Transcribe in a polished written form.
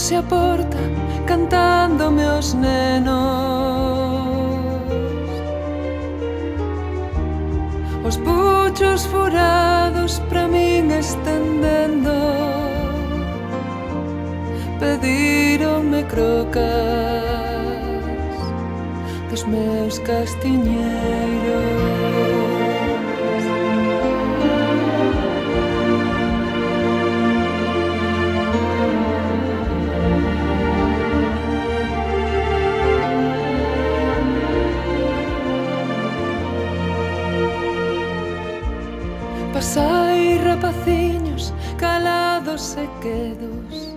hoxe a porta cantándome os nenos, os puchos furados pra min estendendo, pedironme crocas dos meus castiñeiros. Pasai rapaciños calados e quedos,